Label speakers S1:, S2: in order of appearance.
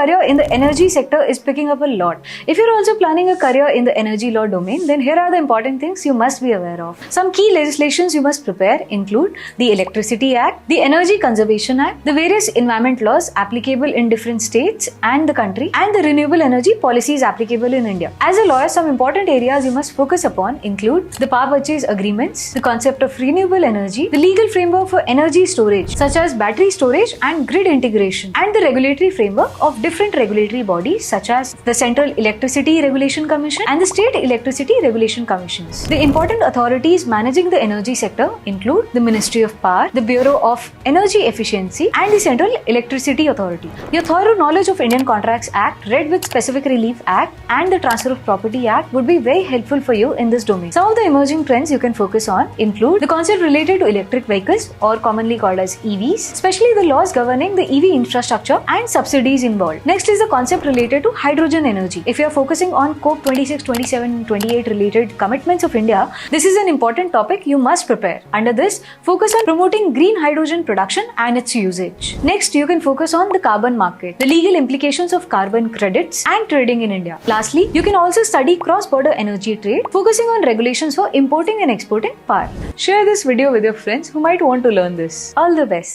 S1: career in the energy sector is picking up a lot. If you're also planning a career in the energy law domain, then here are the important things you must be aware of. Some key legislations you must prepare include the Electricity Act, the Energy Conservation Act, the various environment laws applicable in different states and the country, and the renewable energy policies applicable in India. As a lawyer, some important areas you must focus upon include the power purchase agreements, the concept of renewable energy, the legal framework for energy storage such as battery storage and grid integration, and the regulatory framework of different regulatory bodies such as the Central Electricity Regulation Commission and the State Electricity Regulation Commissions. The important authorities managing the energy sector include the Ministry of Power, the Bureau of Energy Efficiency, and the Central Electricity Authority. Your thorough knowledge of Indian Contracts Act, read with Specific Relief Act, and the Transfer of Property Act would be very helpful for you in this domain. Some of the emerging trends you can focus on include the concept related to electric vehicles, or commonly called as EVs, especially the laws governing the EV infrastructure and subsidies involved. Next is the concept related to hydrogen energy. If you are focusing on COP 26, 27, 28 related commitments of India, this is an important topic you must prepare. Under this, focus on promoting green hydrogen production and its usage. Next, you can focus on the carbon market, the legal implications of carbon credits and trading in India. Lastly, you can also study cross-border energy trade, focusing on regulations for importing and exporting power. Share this video with your friends who might want to learn this. All the best.